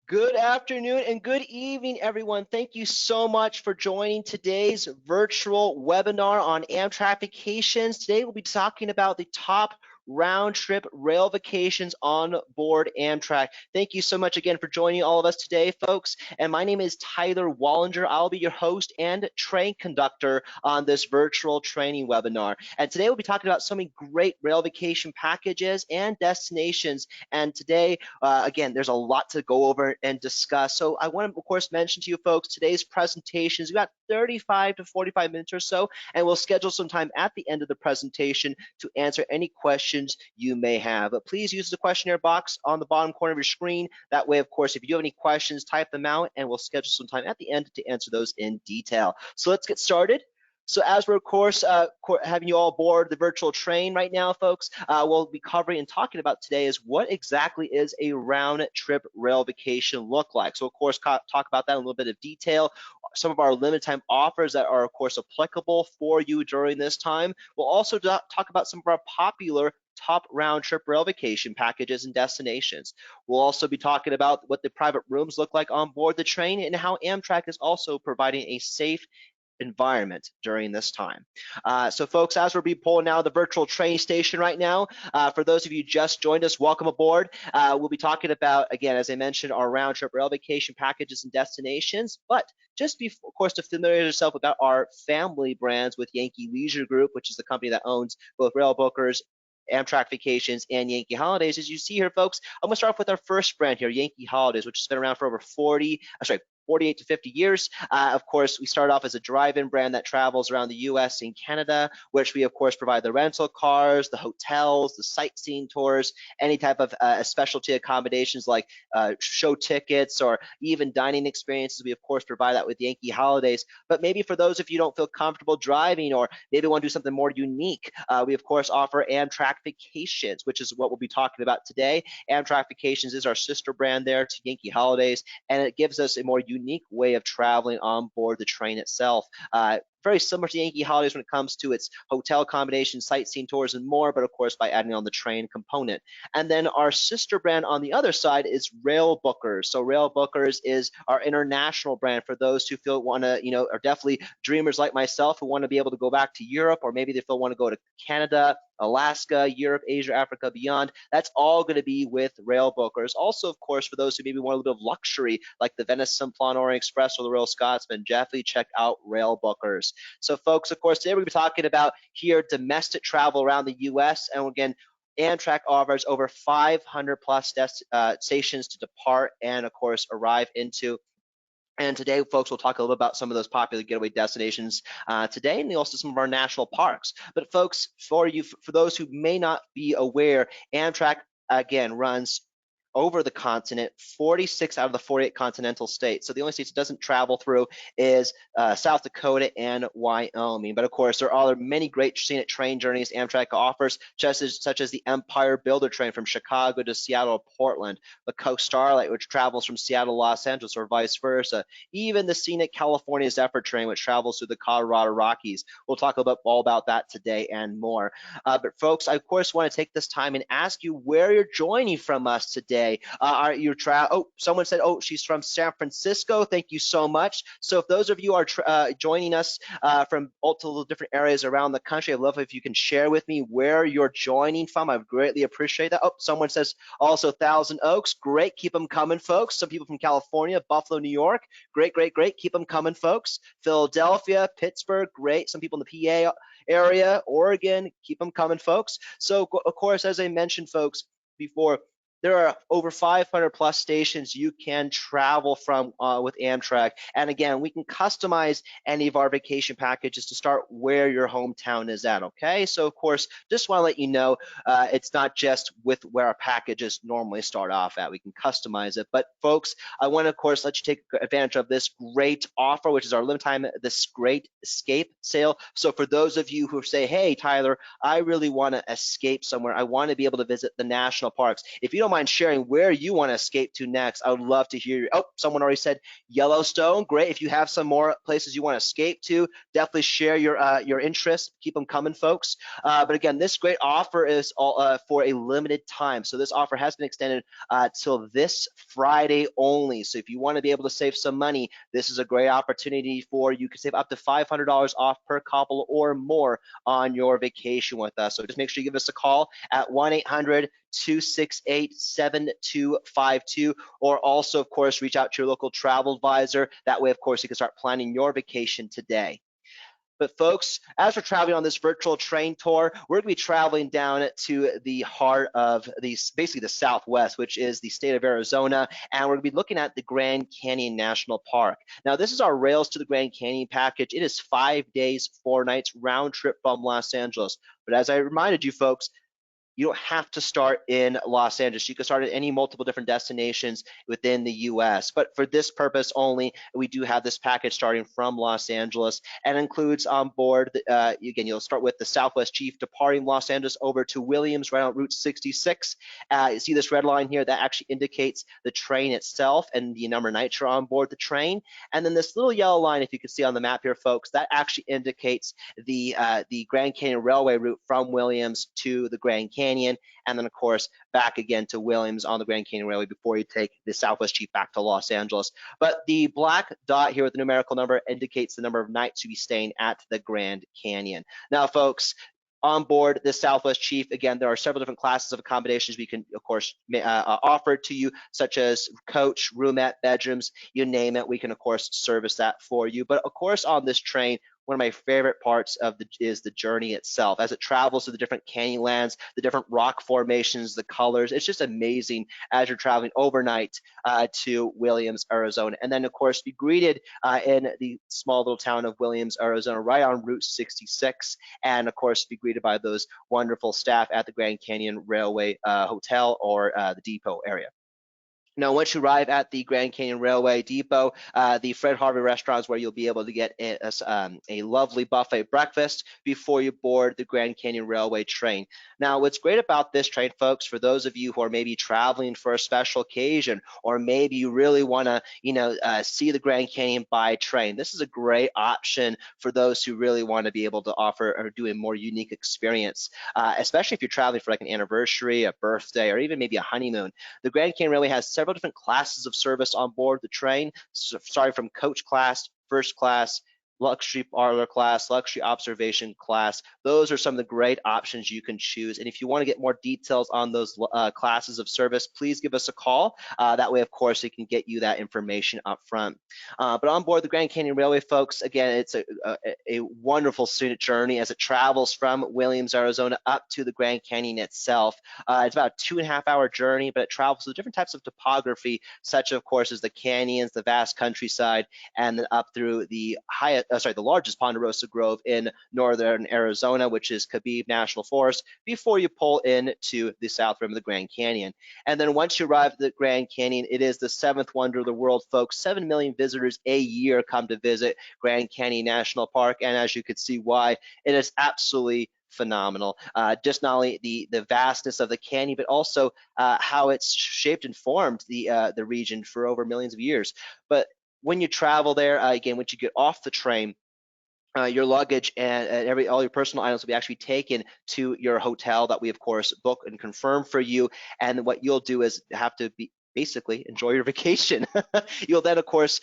Good afternoon and good evening, everyone. Thank you so much for joining today's virtual webinar on Amtrak Vacations. Today we'll be talking about the top round trip rail vacations on board Amtrak. Thank you so much again for joining all of us today, folks. And my name is Tyler Wallinger. I'll be your host and train conductor on this virtual training webinar. And today we'll be talking about so many great rail vacation packages and destinations. And today, again, there's a lot to go over and discuss. So I want to, of course, mention to you folks, today's presentations, we've got 35 to 45 minutes or so, and we'll schedule some time at the end of the presentation to answer any questions you may have. But please use the questionnaire box on the bottom corner of your screen. That way, of course, if you do have any questions, type them out, and we'll schedule some time at the end to answer those in detail. So let's get started. So as we're, of course, having you all aboard the virtual train right now, folks, we'll be covering and talking about today is what exactly is a round trip rail vacation look like. So, of course, talk about that in a little bit of detail. Some of our limited time offers that are, of course, applicable for you during this time. We'll also talk about some of our popular top round trip rail vacation packages and destinations. We'll also be talking about what the private rooms look like on board the train and how Amtrak is also providing a safe environment during this time. So folks, as we're being pulled now the virtual train station right now, for those of you just joined us, welcome aboard. We'll be talking about, again, as I mentioned, our round trip rail vacation packages and destinations, but just be, of course, to familiarize yourself about our family brands with Yankee Leisure Group, which is the company that owns both Rail Bookers, Amtrak Vacations, and Yankee Holidays. As you see here, folks, I'm gonna start off with our first brand here, Yankee Holidays, which has been around for over 48 to 50 years. Of course, we started off as a drive-in brand that travels around the US and Canada, which we, of course, provide the rental cars, the hotels, the sightseeing tours, any type of specialty accommodations like show tickets or even dining experiences. We, of course, provide that with Yankee Holidays. But maybe for those of you who don't feel comfortable driving or maybe want to do something more unique, we, of course, offer Amtrak Vacations, which is what we'll be talking about today. Amtrak Vacations is our sister brand there to Yankee Holidays, and it gives us a more unique way of traveling on board the train itself. Very similar to Yankee Holidays when it comes to its hotel accommodations, sightseeing tours, and more, but of course by adding on the train component. And then our sister brand on the other side is Rail Bookers. So Rail Bookers is our international brand for those who feel are definitely dreamers like myself who want to be able to go back to Europe, or maybe they feel want to go to Canada, Alaska, Europe, Asia, Africa, beyond. That's all going to be with Rail Bookers. Also, of course, for those who maybe want a little bit of luxury, like the Venice Simplon Orient Express or the Royal Scotsman, definitely check out Rail Bookers. So, folks, of course, today we're going to be talking about here domestic travel around the U.S. And again, Amtrak offers over 500 plus stations to depart and, of course, arrive into. And today, folks, we'll talk a little bit about some of those popular getaway destinations today, and also some of our national parks. But folks, for those who may not be aware, Amtrak, again, runs over the continent, 46 out of the 48 continental states. So the only states it doesn't travel through is South Dakota and Wyoming. But of course, there are many great scenic train journeys Amtrak offers, such as the Empire Builder train from Chicago to Seattle, Portland, the Coast Starlight, which travels from Seattle to Los Angeles or vice versa, even the scenic California Zephyr train, which travels through the Colorado Rockies. We'll talk all about that today and more. But folks, I of course want to take this time and ask you where you're joining from us today. Someone said, oh, she's from San Francisco. Thank you so much. So if those of you are joining us from multiple different areas around the country, I'd love if you can share with me where you're joining from. I would greatly appreciate that. Oh, someone says also Thousand Oaks. Great. Keep them coming, folks. Some people from California, Buffalo, New York. Great, great, great. Keep them coming, folks. Philadelphia, Pittsburgh. Great. Some people in the PA area, Oregon. Keep them coming, folks. So, of course, as I mentioned, folks, before, there are over 500 plus stations you can travel from with Amtrak. And again, we can customize any of our vacation packages to start where your hometown is at, okay? So of course, just wanna let you know, it's not just with where our packages normally start off at. We can customize it. But folks, I wanna, of course, let you take advantage of this great offer, which is our limited time, this great escape sale. So for those of you who say, hey, Tyler, I really wanna escape somewhere. I wanna be able to visit the national parks. If you don't mind mind sharing where you want to escape to next. I would love to hear. Oh, someone already said Yellowstone. Great. If you have some more places you want to escape to, definitely share your interest. Keep them coming, folks. But again, this great offer is all, for a limited time. So this offer has been extended till this Friday only. So if you want to be able to save some money, this is a great opportunity for you to save up to $500 off per couple or more on your vacation with us. So just make sure you give us a call at 1-800-268-7252, or also, of course, reach out to your local travel advisor. That way, of course, you can start planning your vacation today. But folks, as we're traveling on this virtual train tour, we're going to be traveling down to the heart of basically the Southwest, which is the state of Arizona, and we're going to be looking at the Grand Canyon National Park. Now, this is our Rails to the Grand Canyon package. It is 5 days, 4 nights, round trip from Los Angeles. But as I reminded you folks, you don't have to start in Los Angeles. You can start at any multiple different destinations within the US. But for this purpose only, we do have this package starting from Los Angeles, and includes on board, again, you'll start with the Southwest Chief departing Los Angeles over to Williams right on Route 66. You see this red line here that actually indicates the train itself and the number of nights you're on board the train. And then this little yellow line, if you can see on the map here, folks, that actually indicates the Grand Canyon Railway route from Williams to the Grand Canyon. And then, of course, back again to Williams on the Grand Canyon Railway before you take the Southwest Chief back to Los Angeles. But the black dot here with the numerical number indicates the number of nights you'll be staying at the Grand Canyon. Now, folks, on board the Southwest Chief, again, there are several different classes of accommodations we can, of course, offer to you, such as coach, roomette, bedrooms, you name it. We can, of course, service that for you. But, of course, on this train, one of my favorite parts of is the journey itself. As it travels to the different canyon lands, the different rock formations, the colors, it's just amazing as you're traveling overnight to Williams, Arizona. And then, of course, be greeted in the small little town of Williams, Arizona, right on Route 66. And, of course, be greeted by those wonderful staff at the Grand Canyon Railway Hotel or the depot area. Now, once you arrive at the Grand Canyon Railway Depot, the Fred Harvey restaurant is where you'll be able to get a lovely buffet breakfast before you board the Grand Canyon Railway train. Now, what's great about this train, folks, for those of you who are maybe traveling for a special occasion, or maybe you really want to, see the Grand Canyon by train, this is a great option for those who really want to be able to offer or do a more unique experience, especially if you're traveling for like an anniversary, a birthday, or even maybe a honeymoon. The Grand Canyon Railway has several different classes of service on board the train, starting from coach class, first class, luxury parlor class, luxury observation class. Those are some of the great options you can choose. And if you want to get more details on those classes of service, please give us a call. That way, of course, we can get you that information up front. But on board the Grand Canyon Railway, folks, again, it's a wonderful scenic journey as it travels from Williams, Arizona up to the Grand Canyon itself. It's about a 2.5-hour journey, but it travels through different types of topography, such, of course, as the canyons, the vast countryside, and then up through the the largest Ponderosa Grove in northern Arizona, which is Khabib National Forest, before you pull into the south rim of the Grand Canyon. And then once you arrive at the Grand Canyon, it is the 7th wonder of the world, folks. 7 million visitors a year come to visit Grand Canyon National Park, and as you can see why, it is absolutely phenomenal. Just not only the vastness of the canyon, but also how it's shaped and formed the region for over millions of years. But when you travel there, again, once you get off the train, your luggage and all your personal items will be actually taken to your hotel that we, of course, book and confirm for you. And what you'll do is have to basically enjoy your vacation. You'll then, of course,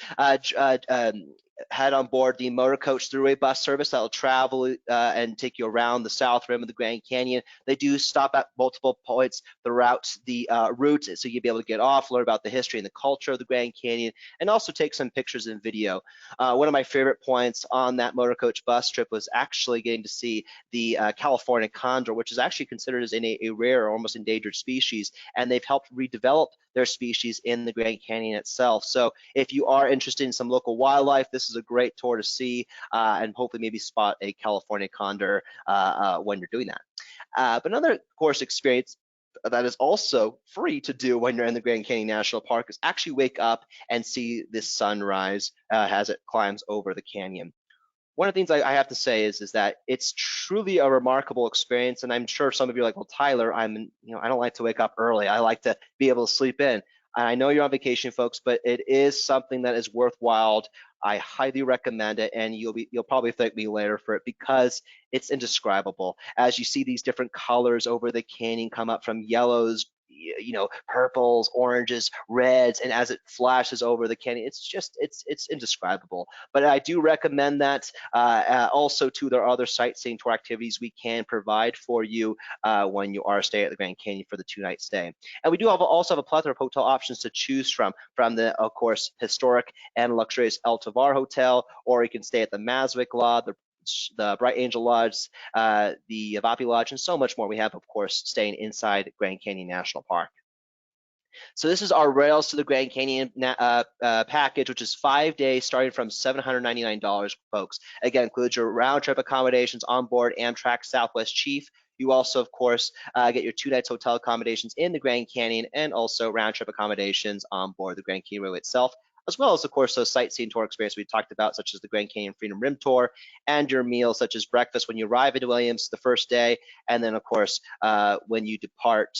head on board the motor coach throughway bus service that will travel and take you around the south rim of the Grand Canyon. They do stop at multiple points throughout the route, so you'll be able to get off, learn about the history and the culture of the Grand Canyon, and also take some pictures and video. One of my favorite points on that motor coach bus trip was actually getting to see the California Condor, which is actually considered as a rare or almost endangered species, and they've helped redevelop their species in the Grand Canyon itself. So if you are interested in some local wildlife, this is a great tour to see and hopefully maybe spot a California condor when you're doing that. But another, of course, experience that is also free to do when you're in the Grand Canyon National Park is actually wake up and see this sunrise as it climbs over the canyon. one of the things I have to say is that it's truly a remarkable experience, and I'm sure some of you are like, well, Tyler, I don't like to wake up early. I like to be able to sleep in. And I know you're on vacation, folks, but it is something that is worthwhile. I highly recommend it, and you'll probably thank me later for it because it's indescribable. As you see these different colors over the canyon come up from yellows, purples, oranges, reds, and as it flashes over the canyon, it's indescribable. But I do recommend that. Also, too, there are other sightseeing tour activities we can provide for you when you are staying at the Grand Canyon for the 2-night stay. And we do also have a plethora of hotel options to choose from the, of course, historic and luxurious El Tovar Hotel, or you can stay at the Maswick Lodge, the Bright Angel Lodge, the Avapi Lodge, and so much more. We have, of course, staying inside Grand Canyon National Park. So this is our Rails to the Grand Canyon package, which is 5 days starting from $799, folks. Again, includes your round trip accommodations on board Amtrak Southwest Chief. You also, of course, get your 2 nights hotel accommodations in the Grand Canyon and also round trip accommodations on board the Grand Canyon Railway itself, as well as, of course, those sightseeing tour experience we talked about, such as the Grand Canyon Freedom Rim Tour, and your meals, such as breakfast when you arrive in Williams the first day, and then, of course, when you depart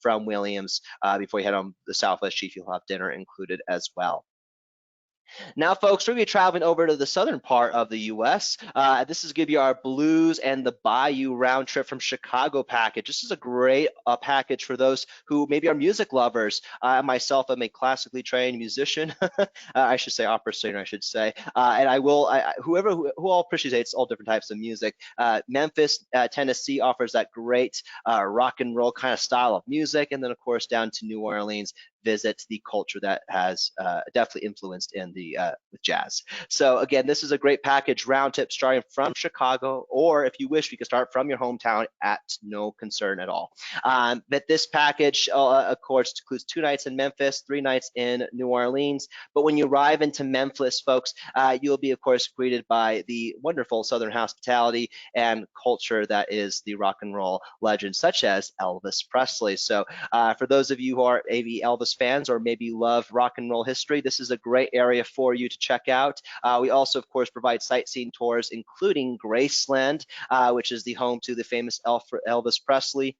from Williams, before you head on the Southwest Chief, you'll have dinner included as well. Now, folks, we're going to be traveling over to the southern part of the U.S. This is going to be our Blues and the Bayou round trip from Chicago package. This is a great package for those who maybe are music lovers. Myself, I'm a classically trained musician. I should say opera singer, I should say. And who all appreciates all different types of music. Memphis, Tennessee offers that great rock and roll kind of style of music. And then, of course, down to New Orleans, visit the culture that has definitely influenced in the with jazz. So again, this is a great package round trip starting from Chicago, or if you wish, you can start from your hometown at no concern at all. But this package, of course, includes 2 nights in Memphis, 3 nights in New Orleans. But when you arrive into Memphis, folks, you'll be, of course, greeted by the wonderful Southern hospitality and culture that is the rock and roll legends, such as Elvis Presley. So for those of you who are maybe Elvis fans or maybe love rock and roll history, this is a great area for you to check out. We also, of course, provide sightseeing tours, including Graceland, which is the home to the famous Elvis Presley.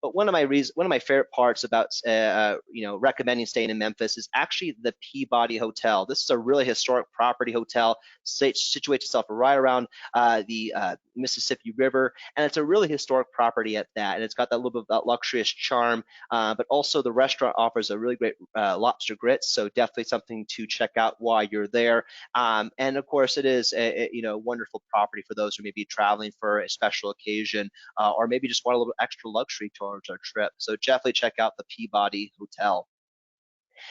But one of my favorite parts about recommending staying in Memphis is actually the Peabody Hotel. This is a really historic property hotel, situates itself right around the Mississippi River, and it's a really historic property at that. And it's got that little bit of that luxurious charm, but also the restaurant offers a really great lobster grits, so definitely something to check out while you're there. And of course, it is a wonderful property for those who may be traveling for a special occasion, or maybe just want a little extra luxury towards our trip. So definitely check out the Peabody Hotel.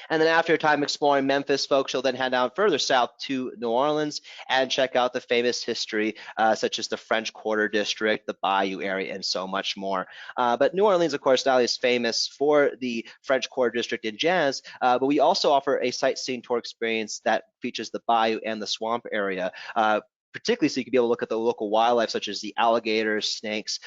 And then after your time exploring Memphis, folks, you'll then head down further south to New Orleans and check out the famous history, such as the French Quarter District, the Bayou area, and so much more. But New Orleans, of course, not only is famous for the French Quarter District and jazz, but we also offer a sightseeing tour experience that features the Bayou and the swamp area. Particularly so you can be able to look at the local wildlife, such as the alligators, snakes,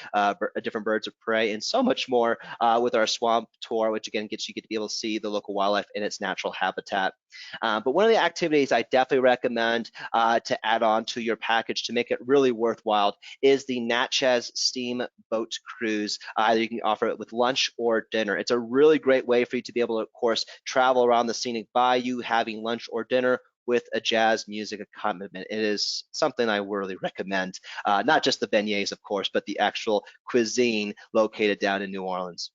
different birds of prey, and so much more with our swamp tour, which again you get to be able to see the local wildlife in its natural habitat. But one of the activities I definitely recommend to add on to your package to make it really worthwhile is the Natchez steamboat cruise. Either you can offer it with lunch or dinner. It's a really great way for you to be able to, of course, travel around the scenic bayou, having lunch or dinner with a jazz music accompaniment. It is something I really recommend. Not just the beignets, of course, but the actual cuisine located down in New Orleans.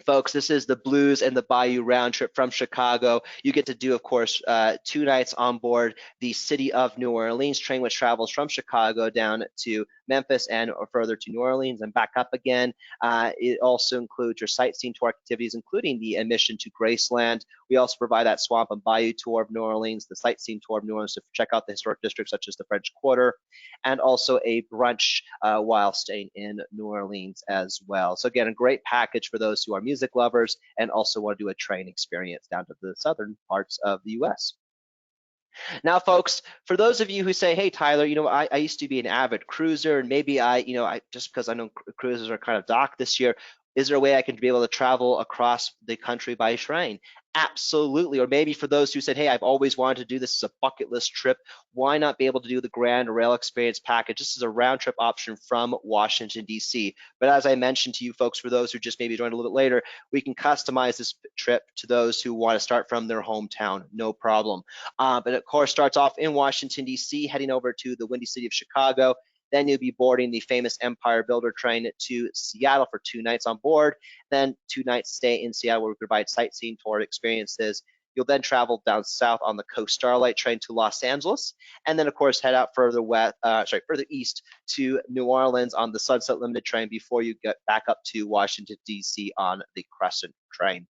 Folks, this is the Blues and the Bayou round trip from Chicago. You get to do, of course, 2 nights on board the City of New Orleans train, which travels from Chicago down to Memphis and or further to New Orleans and back up again. It also includes your sightseeing tour activities, including the admission to Graceland. We also provide that swamp and bayou tour of New Orleans, the sightseeing tour of New Orleans to check out the historic districts such as the French Quarter, and also a brunch while staying in New Orleans as well. So again, a great package for those who are music lovers and also want to do a train experience down to the southern parts of the U.S. Now, folks, for those of you who say, hey, Tyler, I used to be an avid cruiser, and maybe I just because I know cruises are kind of docked this year, Is there a way I can be able to travel across the country by train? Absolutely. Or maybe for those who said, hey, I've always wanted to do this as a bucket list trip, why not be able to do the Grand Rail Experience package? This is a round trip option from Washington, D.C. But as I mentioned to you folks, for those who just maybe joined a little bit later, we can customize this trip to those who want to start from their hometown, no problem. But of course, starts off in Washington, D.C., heading over to the windy city of Chicago. Then you'll be boarding the famous Empire Builder train to Seattle for 2 nights on board. Then 2 nights stay in Seattle where we provide sightseeing tour experiences. You'll then travel down south on the Coast Starlight train to Los Angeles, and then of course head out further further east to New Orleans on the Sunset Limited train before you get back up to Washington D.C. on the Crescent train.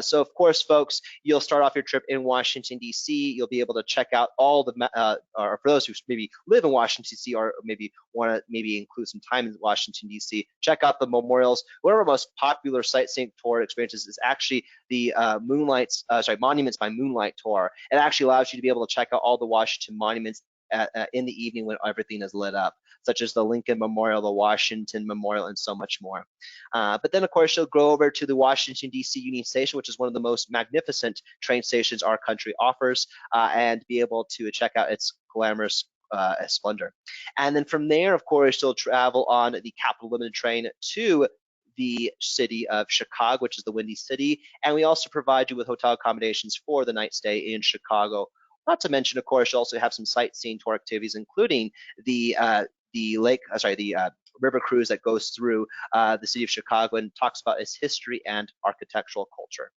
So of course, folks, you'll start off your trip in Washington D.C. You'll be able to check out all the, or for those who maybe live in Washington D.C. or maybe want to maybe include some time in Washington D.C., check out the memorials. One of our most popular sightseeing tour experiences is actually the Monuments by Moonlight tour. It actually allows you to be able to check out all the Washington monuments in the evening when everything is lit up, such as the Lincoln Memorial, the Washington Memorial, and so much more. But then, of course, you'll go over to the Washington, D.C. Union Station, which is one of the most magnificent train stations our country offers, and be able to check out its glamorous splendor. And then from there, of course, you'll travel on the Capital Limited train to the city of Chicago, which is the Windy City. And we also provide you with hotel accommodations for the night stay in Chicago. Not to mention, of course, you also have some sightseeing tour activities, including the river cruise that goes through the city of Chicago and talks about its history and architectural culture.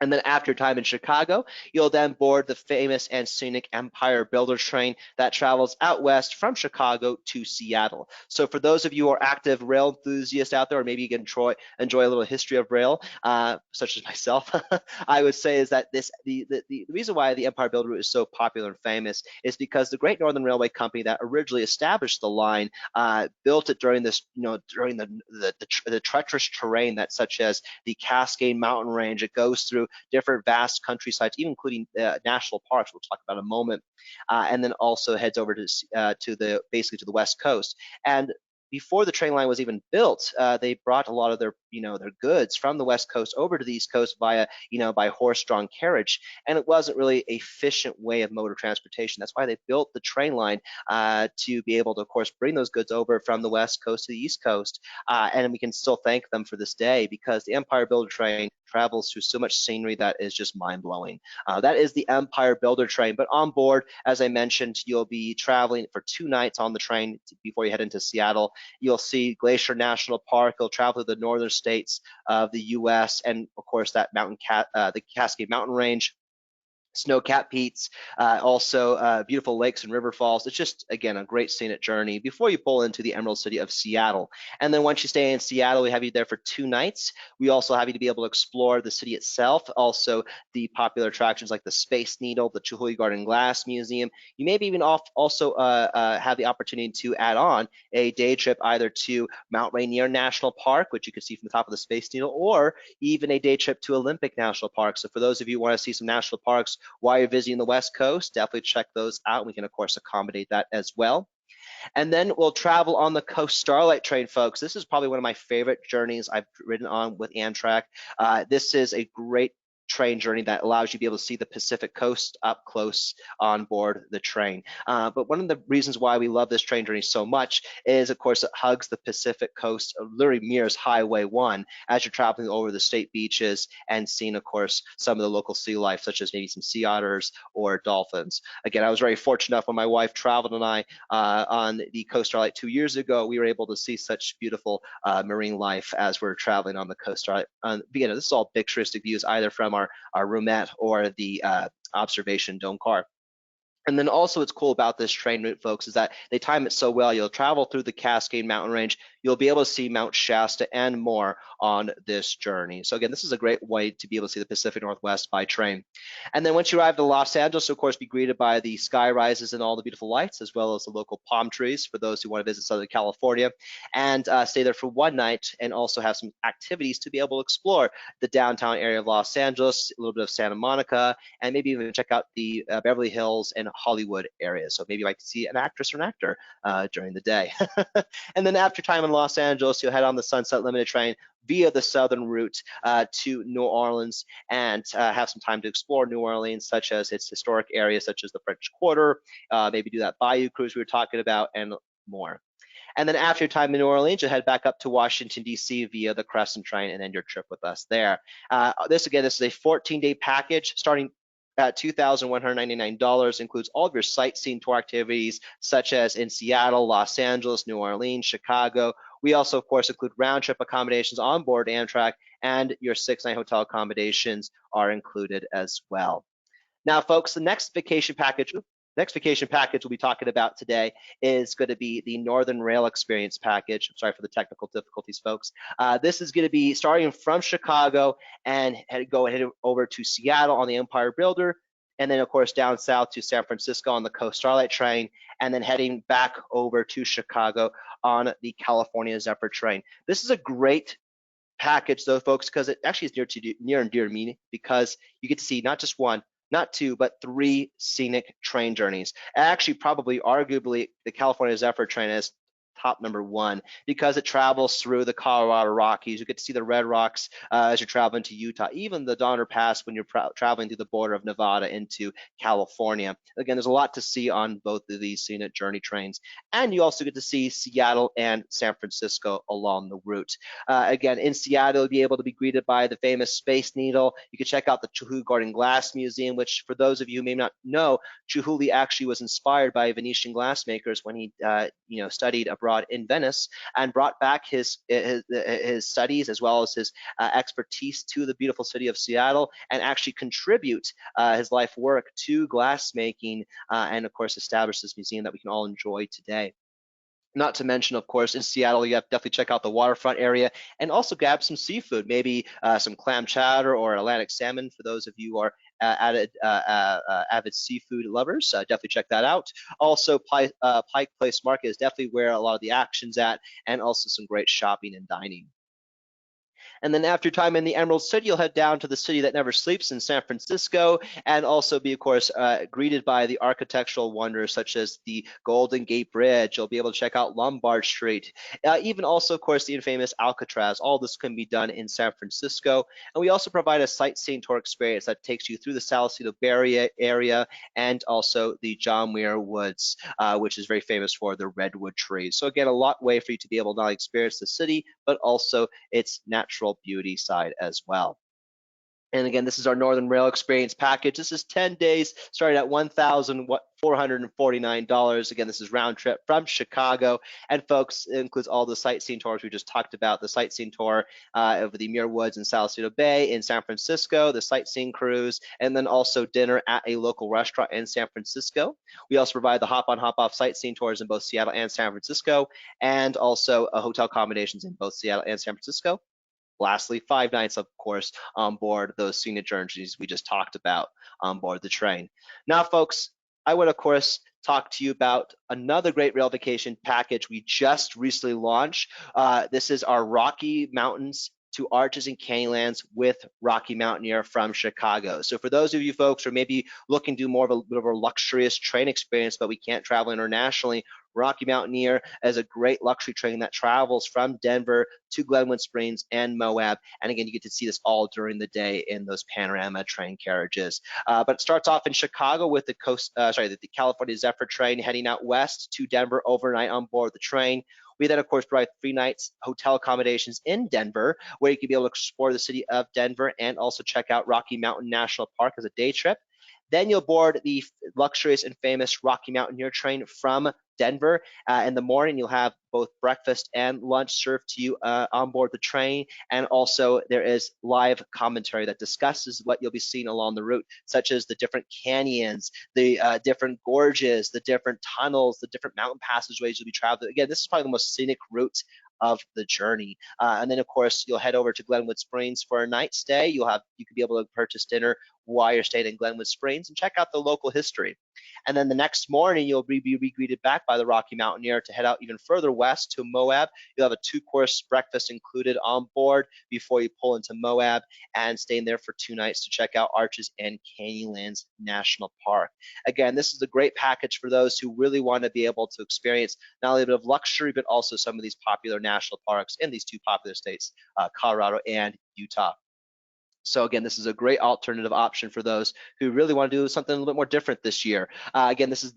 And then after time in Chicago, you'll then board the famous and scenic Empire Builder train that travels out west from Chicago to Seattle. So for those of you who are active rail enthusiasts out there, or maybe you can enjoy a little history of rail, such as myself, I would say is that the reason why the Empire Builder route is so popular and famous is because the Great Northern Railway Company that originally established the line built it during this, during the treacherous terrain that such as the Cascade Mountain Range. It goes through different vast countrysides, even including national parks, we'll talk about in a moment, and then also heads over to basically to the West Coast. And before the train line was even built, they brought a lot of their goods from the West Coast over to the East Coast via by horse-drawn carriage, and it wasn't really an efficient way of mode of transportation. That's why they built the train line to be able to, of course, bring those goods over from the West Coast to the East Coast, and we can still thank them for this day because the Empire Builder train travels through so much scenery that is just mind-blowing. That is the Empire Builder train, but on board, as I mentioned, you'll be traveling for 2 nights on the train before you head into Seattle. You'll see Glacier National Park. You'll travel to the northern states of the U.S. and, of course, that the Cascade Mountain Range, snow-capped peaks, also beautiful lakes and river falls. It's just, again, a great scenic journey before you pull into the Emerald City of Seattle. And then once you stay in Seattle, we have you there for 2 nights. We also have you to be able to explore the city itself, also the popular attractions like the Space Needle, the Chihuahua Garden Glass Museum. You maybe even also have the opportunity to add on a day trip either to Mount Rainier National Park, which you can see from the top of the Space Needle, or even a day trip to Olympic National Park. So for those of you who want to see some national parks while you're visiting the West Coast, definitely check those out. We can, of course, accommodate that as well. And then we'll travel on the Coast Starlight train, folks. This is probably one of my favorite journeys I've ridden on with Amtrak. This is a great train journey that allows you to be able to see the Pacific coast up close on board the train. But one of the reasons why we love this train journey so much is, of course, it hugs the Pacific coast, literally mirrors Highway 1 as you're traveling over the state beaches and seeing, of course, some of the local sea life, such as maybe some sea otters or dolphins. Again, I was very fortunate enough when my wife traveled and I on the Coast Starlight 2 years ago, we were able to see such beautiful marine life as we're traveling on the Coast Starlight. Again, this is all picturesque views either from our Roomette or the observation dome car. And then also what's cool about this train route, folks, is that they time it so well. You'll travel through the Cascade Mountain Range. You'll be able to see Mount Shasta and more on this journey. So again, this is a great way to be able to see the Pacific Northwest by train. And then once you arrive to Los Angeles, of course, be greeted by the sky rises and all the beautiful lights, as well as the local palm trees for those who want to visit Southern California, and stay there for 1 night and also have some activities to be able to explore the downtown area of Los Angeles, a little bit of Santa Monica, and maybe even check out the Beverly Hills and Hollywood area. So maybe you like to see an actress or an actor during the day. And then after time in Los Angeles, you'll head on the Sunset Limited train via the southern route to New Orleans and have some time to explore New Orleans, such as its historic areas, such as the French Quarter, maybe do that Bayou cruise we were talking about, and more. And then after your time in New Orleans, you'll head back up to Washington, D.C. via the Crescent train and end your trip with us there. This is a 14-day package starting at $2,199, includes all of your sightseeing tour activities, such as in Seattle, Los Angeles, New Orleans, Chicago. We also, of course, include round-trip accommodations on board Amtrak, and your 6-night hotel accommodations are included as well. Now, folks, the next vacation package we'll be talking about today is going to be the Northern Rail Experience package. I'm sorry for the technical difficulties, folks. This is going to be starting from Chicago and head over to Seattle on the Empire Builder, and then, of course, down south to San Francisco on the Coast Starlight train, and then heading back over to Chicago on the California Zephyr train. This is a great package, though, folks, because it actually is near and dear to me, because you get to see not just one, not two, but 3 scenic train journeys. Actually, probably, arguably, the California Zephyr train is top number 1 because it travels through the Colorado Rockies. You get to see the Red Rocks as you're traveling to Utah, even the Donner Pass when you're traveling through the border of Nevada into California. Again, there's a lot to see on both of these scenic journey trains. And you also get to see Seattle and San Francisco along the route. Again, in Seattle, you'll be able to be greeted by the famous Space Needle. You can check out the Chihuahua Garden Glass Museum, which for those of you who may not know, Chihuahua actually was inspired by Venetian glassmakers when he studied abroad in Venice and brought back his studies as well as his expertise to the beautiful city of Seattle, and actually contribute his life work to glassmaking, and of course established this museum that we can all enjoy today. Not to mention, of course, in Seattle, you have to definitely check out the waterfront area and also grab some seafood, maybe some clam chowder or Atlantic salmon for those of you who are avid seafood lovers. Definitely check that out. Also, Pike Place Market is definitely where a lot of the action's at, and also some great shopping and dining. And then after time in the Emerald City, you'll head down to the city that never sleeps in San Francisco, and also be, of course, greeted by the architectural wonders such as the Golden Gate Bridge. You'll be able to check out Lombard Street, even also, of course, the infamous Alcatraz. All this can be done in San Francisco. And we also provide a sightseeing tour experience that takes you through the Salcedo Bay area and also the John Muir Woods, which is very famous for the redwood trees. So again, a lot way for you to be able to not only experience the city, but also its natural beauty side as well. And again, this is our Northern Rail Experience package. This is 10 days, starting at $1,449. Again, this is round trip from Chicago. And folks, it includes all the sightseeing tours we just talked about, the sightseeing tour over the Muir Woods and Salcedo Bay in San Francisco, the sightseeing cruise, and then also dinner at a local restaurant in San Francisco. We also provide the hop-on, hop-off sightseeing tours in both Seattle and San Francisco, and also hotel accommodations in both Seattle and San Francisco. Lastly, 5 nights, of course, on board those scenic journeys we just talked about on board the train. Now, folks, I would, of course, talk to you about another great rail vacation package we just recently launched. This is our Rocky Mountains to Arches and Canyonlands with Rocky Mountaineer from Chicago. So for those of you folks who are maybe looking to do more of a bit of a luxurious train experience, but we can't travel internationally, Rocky Mountaineer is a great luxury train that travels from Denver to Glenwood Springs and Moab. And again, you get to see this all during the day in those panorama train carriages. But it starts off in Chicago with the California Zephyr train heading out west to Denver overnight on board the train. We then, of course, provide 3 nights hotel accommodations in Denver, where you can be able to explore the city of Denver and also check out Rocky Mountain National Park as a day trip. Then you'll board the luxurious and famous Rocky Mountaineer train from Denver. In the morning, you'll have both breakfast and lunch served to you on board the train. And also there is live commentary that discusses what you'll be seeing along the route, such as the different canyons, the different gorges, the different tunnels, the different mountain passageways you'll be traveling. Again, this is probably the most scenic route of the journey. And then, of course, you'll head over to Glenwood Springs for a night stay. You can be able to purchase dinner while you're staying in Glenwood Springs and check out the local history. And then the next morning, you'll be greeted back by the Rocky Mountaineer to head out even further west to Moab. You'll have a 2-course breakfast included on board before you pull into Moab and staying there for 2 nights to check out Arches and Canyonlands National Park. Again, this is a great package for those who really want to be able to experience not only a bit of luxury, but also some of these popular national parks in these 2 popular states, Colorado and Utah. So again, this is a great alternative option for those who really want to do something a little bit more different this year. Again, this is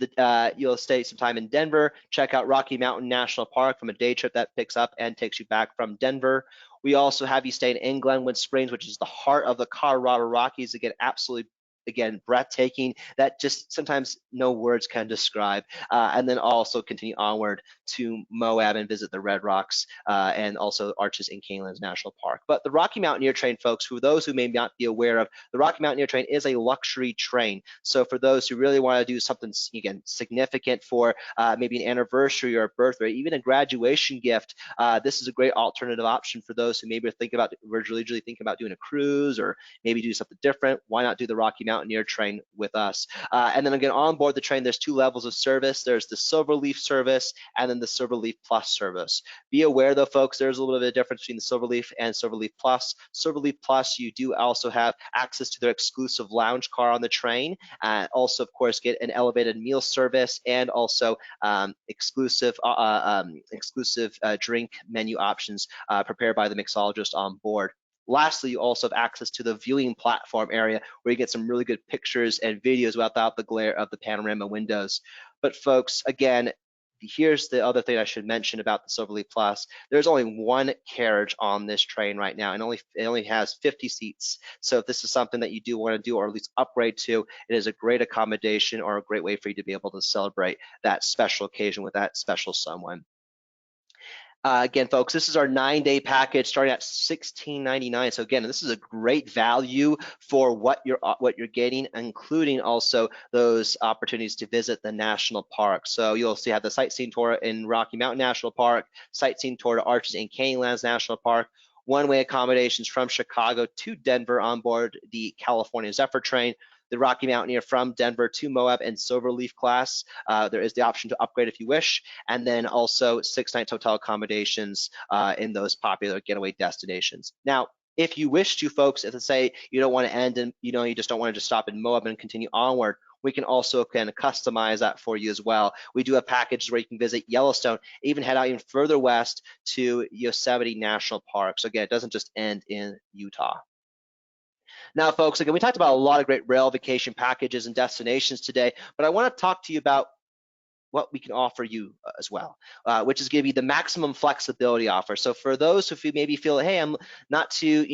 you'll stay some time in Denver, check out Rocky Mountain National Park from a day trip that picks up and takes you back from Denver. We also have you staying in Glenwood Springs, which is the heart of the Colorado Rockies. Again, absolutely, again, breathtaking, that just sometimes no words can describe. And then also continue onward to Moab and visit the Red Rocks and also Arches and Canyonlands National Park. But the Rocky Mountaineer train, folks, for those who may not be aware of, the Rocky Mountaineer train is a luxury train. So for those who really want to do something, again, significant for maybe an anniversary or a birthday, even a graduation gift, this is a great alternative option for those who maybe are originally thinking about doing a cruise or maybe do something different. Why not do the Rocky Mountaineer train with us? And then again, on board the train, there's 2 levels of service. There's the Silverleaf service and then the Silverleaf Plus service. Be aware though, folks, there's a little bit of a difference between the Silverleaf and Silverleaf Plus. Silverleaf Plus, you do also have access to their exclusive lounge car on the train. Also, of course, get an elevated meal service and also exclusive drink menu options prepared by the mixologist on board. Lastly, you also have access to the viewing platform area where you get some really good pictures and videos without the glare of the panorama windows. But folks, again, here's the other thing I should mention about the Silverleaf Plus. There's only 1 carriage on this train right now, and it only has 50 seats. So if this is something that you do want to do or at least upgrade to, it is a great accommodation or a great way for you to be able to celebrate that special occasion with that special someone. Again, folks, this is our 9-day package starting at $16.99. So again, this is a great value for what you're getting, including also those opportunities to visit the national park. So you'll see have the sightseeing tour in Rocky Mountain National Park, sightseeing tour to Arches and Canyonlands National Park, one-way accommodations from Chicago to Denver on board the California Zephyr train, the Rocky Mountaineer from Denver to Moab and Silverleaf class. There is the option to upgrade if you wish, and then also 6-night hotel accommodations in those popular getaway destinations. Now, if you wish to, folks, if say you don't want to end and you just don't want to just stop in Moab and continue onward, we can also customize that for you as well. We do have packages where you can visit Yellowstone, even head out even further west to Yosemite National Park. So again, it doesn't just end in Utah. Now, folks, again, we talked about a lot of great rail vacation packages and destinations today, but I want to talk to you about what we can offer you as well, which is going to be the maximum flexibility offer. So for those who maybe feel, hey, I'm not too,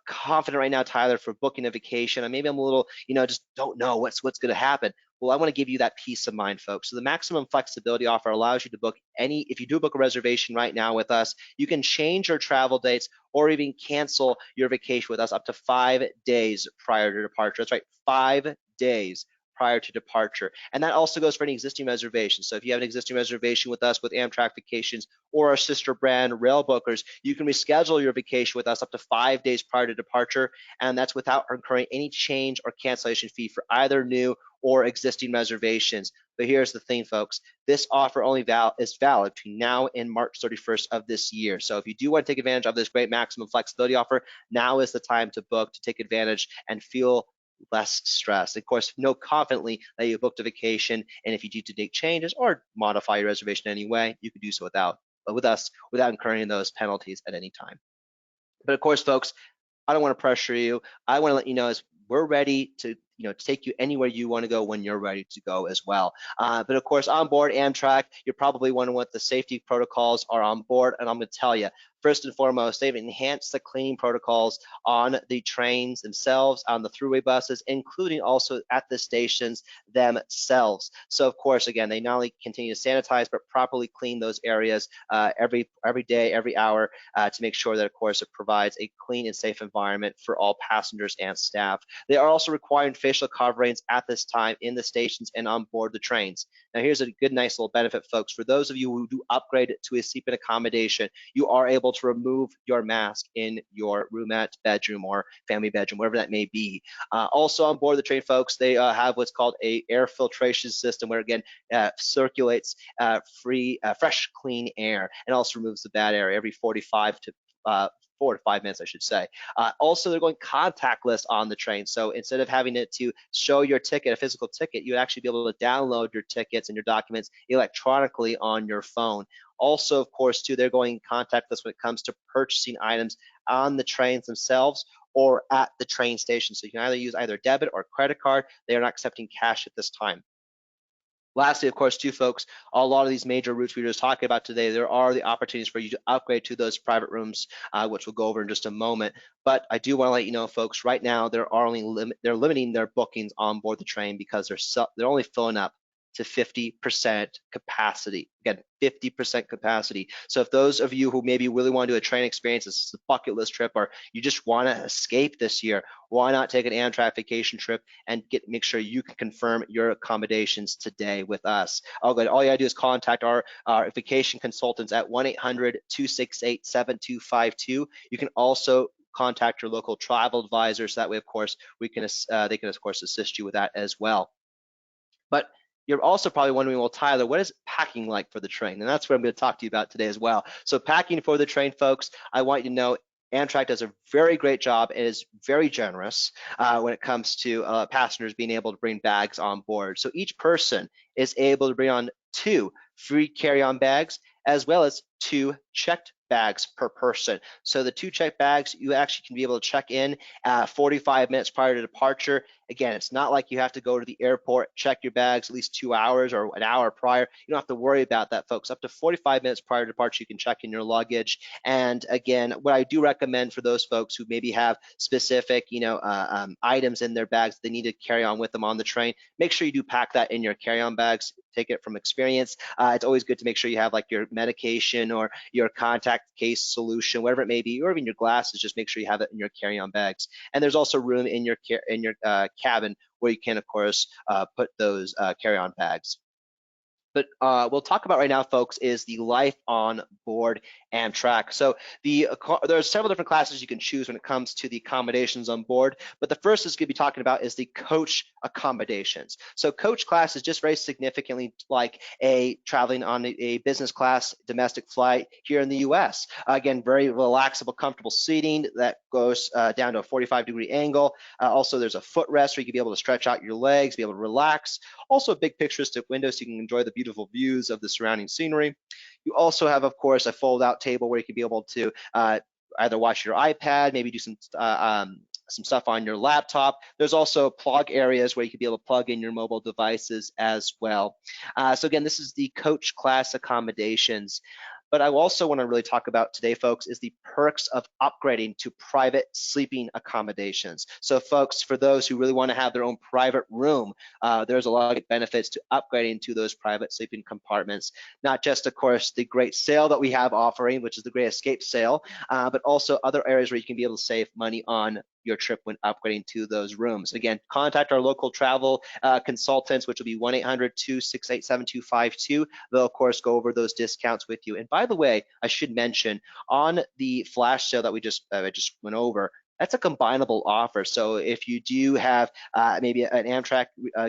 confident right now, Tyler, for booking a vacation, and maybe I'm a little, just don't know what's going to happen. Well, I want to give you that peace of mind, folks. So the maximum flexibility offer allows you to book if you do book a reservation right now with us, you can change your travel dates or even cancel your vacation with us up to 5 days prior to departure. That's right, 5 days prior to departure. And that also goes for any existing reservations. So if you have an existing reservation with us with Amtrak Vacations or our sister brand Rail Bookers, you can reschedule your vacation with us up to 5 days prior to departure, and that's without incurring any change or cancellation fee for either new or existing reservations. But here's the thing, folks. This offer only is valid between now and March 31st of this year. So if you do want to take advantage of this great maximum flexibility offer, now is the time to book, to take advantage and feel less stress. Of course, know confidently that you booked a vacation, and if you need to make changes or modify your reservation anyway, you can do so with us without incurring those penalties at any time. But of course, folks, I don't want to pressure you. I want to let you know is we're ready to take you anywhere you want to go when you're ready to go as well. But of course, on board Amtrak, you're probably wondering what the safety protocols are on board, and I'm going to tell you. First and foremost, they've enhanced the cleaning protocols on the trains themselves, on the thruway buses, including also at the stations themselves. So of course, again, they not only continue to sanitize, but properly clean those areas every day, every hour to make sure that, of course, it provides a clean and safe environment for all passengers and staff. They are also requiring facial coverings at this time in the stations and on board the trains. Now, here's a good, nice little benefit, folks. For those of you who do upgrade to a sleep-in accommodation, you are able to remove your mask in your roomette, bedroom, or family bedroom, whatever that may be. Also on board the train, folks, they have what's called a air filtration system, where again circulates fresh, clean air, and also removes the bad air every 45 to 4 to 5 minutes, I should say. Also, they're going contactless on the train. So instead of having it to show your ticket, a physical ticket, you would actually be able to download your tickets and your documents electronically on your phone. Also, of course, too, they're going contactless when it comes to purchasing items on the trains themselves or at the train station. So you can either use either debit or credit card. They are not accepting cash at this time. Lastly, of course, too, folks, a lot of these major routes we were just talking about today, there are the opportunities for you to upgrade to those private rooms, which we'll go over in just a moment. But I do want to let you know, folks, right now they're limiting their bookings on board the train because they're only filling up to 50% capacity. Again, 50% capacity. So if those of you who maybe really want to do a train experience, this is a bucket list trip, or you just want to escape this year, why not take an Amtrak vacation trip and make sure you can confirm your accommodations today with us? All you gotta do is contact our vacation consultants at 1-800-268-7252. You can also contact your local travel advisor, so that way, of course, they can of course assist you with that as well. But you're also probably wondering, well, Tyler, what is packing like for the train? And that's what I'm going to talk to you about today as well. So packing for the train, folks, I want you to know Amtrak does a very great job and is very generous when it comes to passengers being able to bring bags on board. So each person is able to bring on 2 free carry-on bags, as well as 2 checked bags per person. So the 2 checked bags, you actually can be able to check in 45 minutes prior to departure. Again, it's not like you have to go to the airport, check your bags at least 2 hours or an hour prior. You don't have to worry about that, folks. Up to 45 minutes prior to departure, you can check in your luggage. And again, what I do recommend for those folks who maybe have specific, items in their bags that they need to carry on with them on the train, make sure you do pack that in your carry-on bags. Take it from experience. It's always good to make sure you have like your medication or your contact case solution, whatever it may be, or even your glasses. Just make sure you have it in your carry-on bags. And there's also room in your cabin where you can, of course, put those carry-on bags. But we'll talk about right now, folks, is the life on board Amtrak. So there are several different classes you can choose when it comes to the accommodations on board. But the first is going to be talking about is the coach accommodations. So coach class is just very significantly like traveling on a business class domestic flight here in the U.S. Again, very relaxable, comfortable seating that goes down to a 45-degree angle. Also, there's a footrest where you can be able to stretch out your legs, be able to relax. Also, a big picturesque window so you can enjoy the beautiful views of the surrounding scenery. You also have, of course, a fold-out table where you can be able to either watch your iPad, maybe do some stuff on your laptop. There's also plug areas where you can be able to plug in your mobile devices as well. So again, this is the coach class accommodations. But I also want to really talk about today, folks, is the perks of upgrading to private sleeping accommodations. So folks, for those who really want to have their own private room, there's a lot of benefits to upgrading to those private sleeping compartments. Not just, of course, the great sale that we have offering, which is the Great Escape sale, but also other areas where you can be able to save money on your trip when upgrading to those rooms. Again, contact our local travel consultants, which will be 1-800-268-7252. They'll, of course, go over those discounts with you. And by the way, I should mention, on the flash sale that I just went over, that's a combinable offer. So if you do have maybe an Amtrak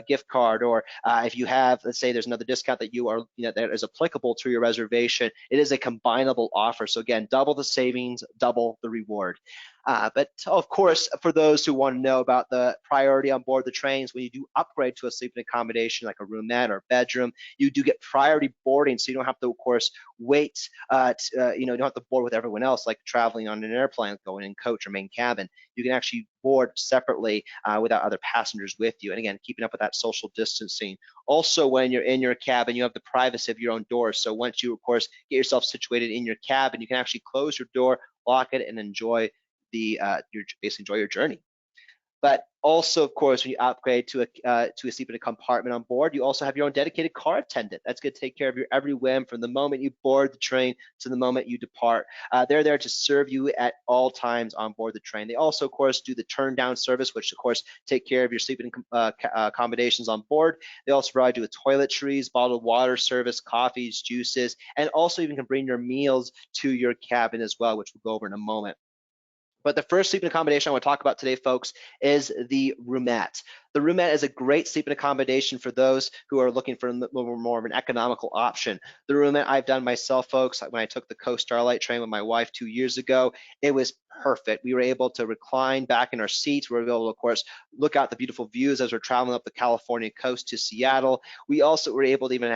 gift card, or if you have, let's say there's another discount that that is applicable to your reservation, it is a combinable offer. So again, double the savings, double the reward. But of course, for those who want to know about the priority on board the trains, when you do upgrade to a sleeping accommodation like a roomette or bedroom, you do get priority boarding, so you don't have to, of course, wait. You don't have to board with everyone else like traveling on an airplane, going in coach or main cabin. You can actually board separately without other passengers with you. And again, keeping up with that social distancing. Also, when you're in your cabin, you have the privacy of your own door. So once you, of course, get yourself situated in your cabin, you can actually close your door, lock it, and basically enjoy your journey. But also, of course, when you upgrade to a sleeping compartment on board, you also have your own dedicated car attendant. That's going to take care of your every whim from the moment you board the train to the moment you depart. They're there to serve you at all times on board the train. They also, of course, do the turn down service, which of course take care of your sleeping accommodations on board. They also provide you with toiletries, bottled water service, coffees, juices, and also even can bring your meals to your cabin as well, which we'll go over in a moment. But the first sleeping accommodation I want to talk about today, folks, is the Roomette. The Roomette is a great sleeping accommodation for those who are looking for a little more of an economical option. The Roomette I've done myself, folks, when I took the Coast Starlight train with my wife 2 years ago, it was perfect. We were able to recline back in our seats. We were able to, of course, look out the beautiful views as we're traveling up the California coast to Seattle. We also were able to even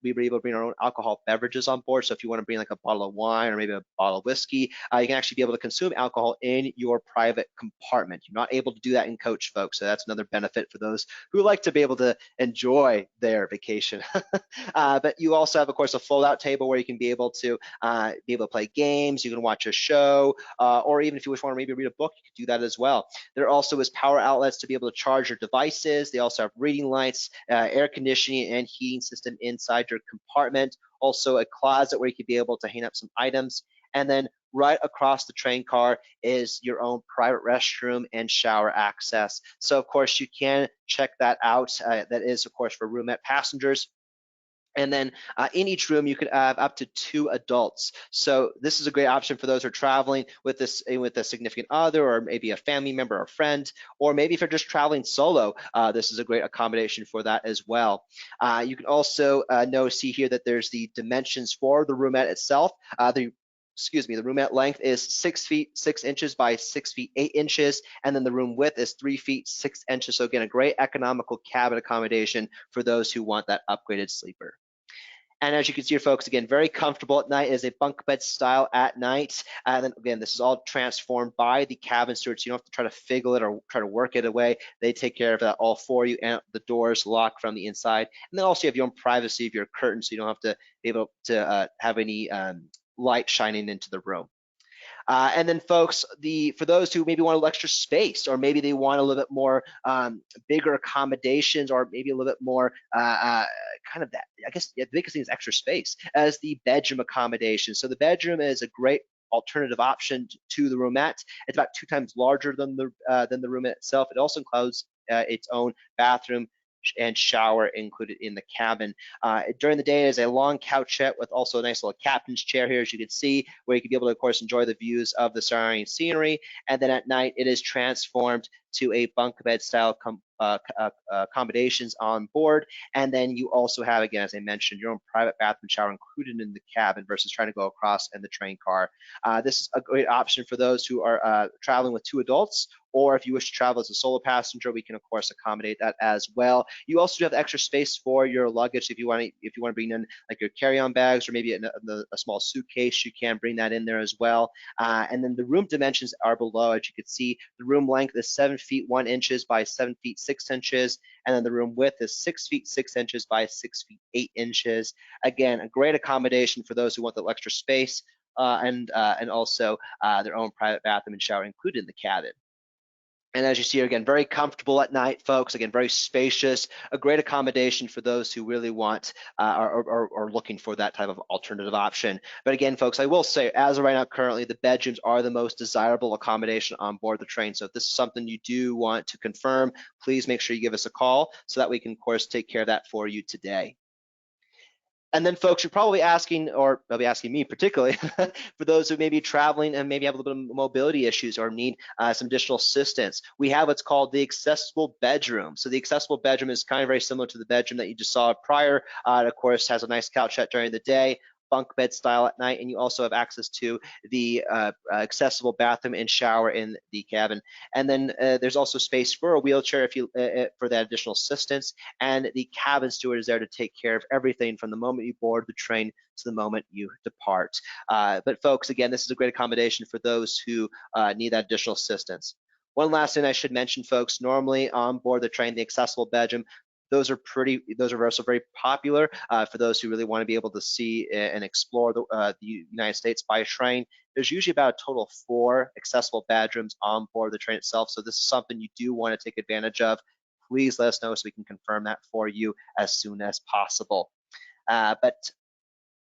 we were able to bring our own alcohol beverages on board. So if you want to bring like a bottle of wine or maybe a bottle of whiskey, you can actually be able to consume alcohol in your private compartment. You're not able to do that in coach, folks. So that's another benefit for those who like to be able to enjoy their vacation. But you also have, of course, a fold-out table where you can be able to play games. You can watch a show, or even if you just want to maybe read a book, you can do that as well. There also is power outlets to be able to charge your devices. They also have reading lights, air conditioning, and heating system inside your compartment. Also a closet where you could be able to hang up some items. And then right across the train car is your own private restroom and shower access. So of course you can check that out. That is of course for Roomette passengers. And then in each room, you could have up to 2 adults. So this is a great option for those who are traveling with a significant other, or maybe a family member or friend, or maybe if you're just traveling solo, this is a great accommodation for that as well. You can also see here that there's the dimensions for the roomette itself. The roomette length is 6 feet 6 inches by 6 feet 8 inches, and then the room width is 3 feet 6 inches. So again, a great economical cabin accommodation for those who want that upgraded sleeper. And as you can see here, folks, again, very comfortable at night. It is a bunk bed style at night. And then again, this is all transformed by the cabin stewards. So you don't have to try to figgle it or try to work it away. They take care of that all for you, and the doors lock from the inside. And then also you have your own privacy of your curtains, so you don't have to be able to have any light shining into the room. And then folks, for those who maybe want a little extra space, or maybe they want a little bit more bigger accommodations, or maybe a little bit more kind of that, I guess the biggest thing is extra space, as the bedroom accommodation. So the bedroom is a great alternative option to the roomette. It's about 2 times larger than the roomette itself. It also includes its own bathroom and shower included in the cabin. During the day, there's a long couchette with also a nice little captain's chair here, as you can see, where you can be able to, of course, enjoy the views of the surrounding scenery. And then at night, it is transformed to a bunk bed style accommodations on board. And then you also have, again, as I mentioned, your own private bathroom shower included in the cabin versus trying to go across in the train car. This is a great option for those who are traveling with 2 adults, or if you wish to travel as a solo passenger, we can of course accommodate that as well. You also do have extra space for your luggage if you want to bring in like your carry-on bags, or maybe a small suitcase. You can bring that in there as well. And then the room dimensions are below. As you can see, the room length is 7 feet 1 inches by 7 feet 6 inches, and then the room width is 6 feet 6 inches by 6 feet 8 inches. Again, a great accommodation for those who want the extra space, and also their own private bathroom and shower included in the cabin. And as you see, again, very comfortable at night, folks. Again, very spacious, a great accommodation for those who really want or looking for that type of alternative option. But again, folks, I will say, as of right now, currently, the bedrooms are the most desirable accommodation on board the train. So if this is something you do want to confirm, please make sure you give us a call so that we can, of course, take care of that for you today. And then folks, you're probably asking, or they'll be asking me particularly, for those who may be traveling and maybe have a little bit of mobility issues or need some additional assistance. We have what's called the accessible bedroom. So the accessible bedroom is kind of very similar to the bedroom that you just saw prior. It, of course, has a nice couchette during the day, bunk bed style at night, and you also have access to the accessible bathroom and shower in the cabin. And then there's also space for a wheelchair if you for that additional assistance. And the cabin steward is there to take care of everything from the moment you board the train to the moment you depart. But folks, again, this is a great accommodation for those who need that additional assistance. One last thing I should mention, folks, normally on board the train, the accessible bedroom Those are also very popular for those who really want to be able to see and explore the United States by train. There's usually about a total of 4 accessible bedrooms on board the train itself. So this is something you do want to take advantage of. Please let us know so we can confirm that for you as soon as possible. But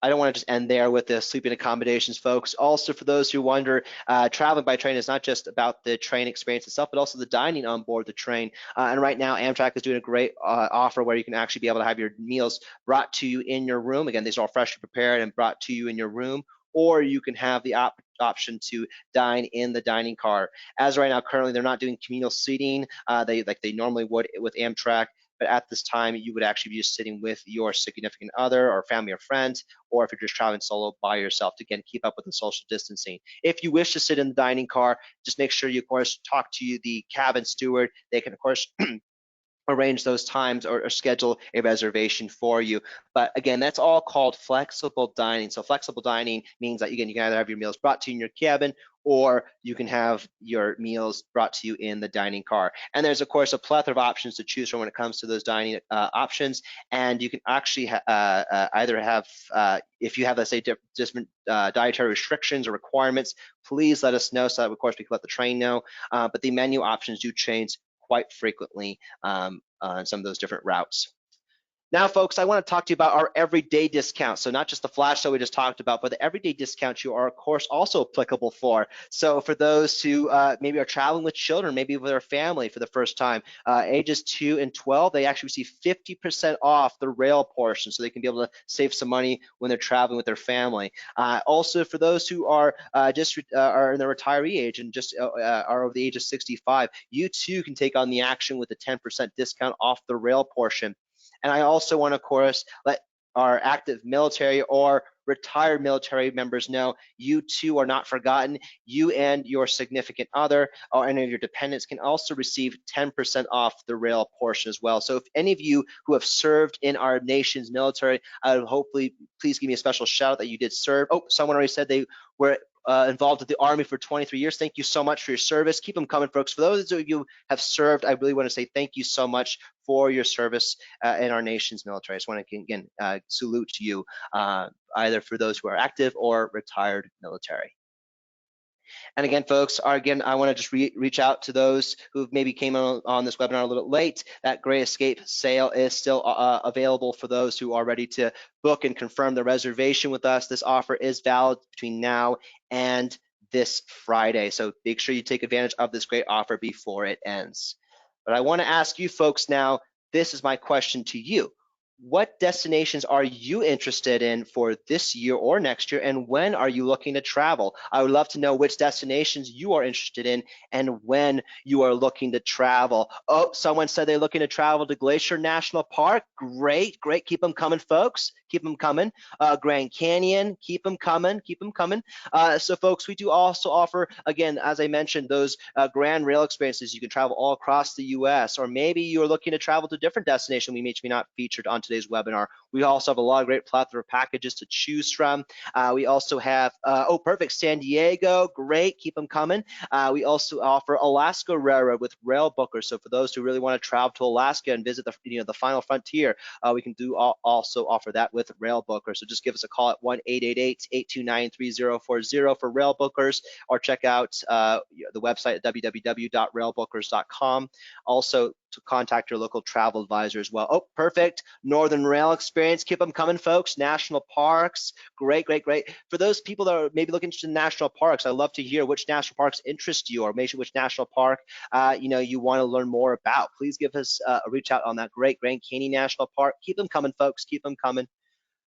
I don't want to just end there with the sleeping accommodations, folks. Also, for those who wonder, traveling by train is not just about the train experience itself, but also the dining on board the train. And right now, Amtrak is doing a great offer where you can actually be able to have your meals brought to you in your room. Again, these are all freshly prepared and brought to you in your room, or you can have the option to dine in the dining car. As right now, currently, they're not doing communal seating like they normally would with Amtrak. But at this time, you would actually be just sitting with your significant other or family or friends, or if you're just traveling solo by yourself to, again, keep up with the social distancing. If you wish to sit in the dining car, just make sure you, of course, talk to the cabin steward. They can, of course, arrange those times or schedule a reservation for you. But again, that's all called flexible dining. So flexible dining means that, again, you can either have your meals brought to you in your cabin, or you can have your meals brought to you in the dining car. And there's, of course, a plethora of options to choose from when it comes to those dining options. And you can actually either have, if you have, let's say, different dietary restrictions or requirements, please let us know so that, of course, we can let the train know. But the menu options do change quite frequently on some of those different routes. Now, folks, I want to talk to you about our everyday discounts. So not just the flash sale we just talked about, but the everyday discounts you are, of course, also applicable for. So for those who maybe are traveling with children, maybe with their family for the first time, ages 2 and 12, they actually receive 50% off the rail portion, so they can be able to save some money when they're traveling with their family. Also, for those who are are in the retiree age and just are over the age of 65, you too can take on the action with a 10% discount off the rail portion. And I also want to, of course, let our active military or retired military members know you too are not forgotten. You and your significant other or any of your dependents can also receive 10% off the rail portion as well. So if any of you who have served in our nation's military, hopefully please give me a special shout out that you did serve. Oh, someone already said they were involved with the Army for 23 years. Thank you so much for your service. Keep them coming, folks. For those of you who have served, I really want to say thank you so much for your service in our nation's military. I just want to, again, salute to you, either for those who are active or retired military. And again, folks, I want to just reach out to those who maybe came on this webinar a little late. That Great Escape sale is still available for those who are ready to book and confirm the reservation with us. This offer is valid between now and this Friday. So make sure you take advantage of this great offer before it ends. But I want to ask you folks now, this is my question to you. What destinations are you interested in for this year or next year, and when are you looking to travel? I would love to know which destinations you are interested in and when you are looking to travel. Oh, someone said they're looking to travel to Glacier National Park. Great, great. Keep them coming, folks. Keep them coming. Grand Canyon, keep them coming. Keep them coming. So, folks, we do also offer, again, as I mentioned, those grand rail experiences. You can travel all across the U.S., or maybe you're looking to travel to a different destination we may not featured on today's webinar. We also have a lot of great plethora of packages to choose from. We also have, oh, perfect, San Diego, great, keep them coming. We also offer Alaska Railroad with Rail Bookers. So for those who really want to travel to Alaska and visit the final frontier, we can also offer that with Rail Bookers. So just give us a call at 1-888-829-3040 for Rail Bookers, or check out the website at www.railbookers.com. Also, to contact your local travel advisor as well. Oh, perfect. Northern Rail experience. Keep them coming, folks. National parks. Great, great, great. For those people that are maybe looking into national parks, I'd love to hear which national parks interest you, or maybe which national park you want to learn more about. Please give us a reach out on that great Grand Canyon National Park. Keep them coming, folks. Keep them coming.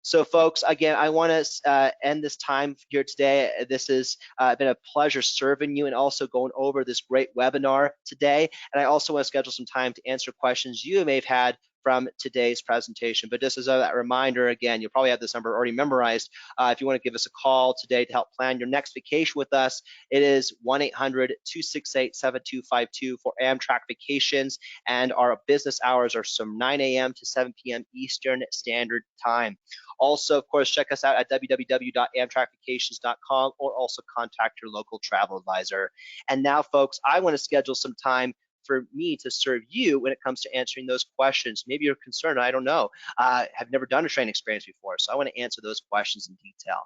So, folks, again, I want to end this time here today. This has been a pleasure serving you and also going over this great webinar today. And I also want to schedule some time to answer questions you may have had from today's presentation. But just as a reminder, again, you'll probably have this number already memorized. If you want to give us a call today to help plan your next vacation with us, it is 1-800-268-7252 for Amtrak Vacations. And our business hours are from 9 a.m. to 7 p.m. Eastern Standard Time. Also, of course, check us out at www.amtrakvacations.com, or also contact your local travel advisor. And now, folks, I want to schedule some time for me to serve you when it comes to answering those questions. Maybe you're concerned, I don't know, have never done a train experience before, so I want to answer those questions in detail.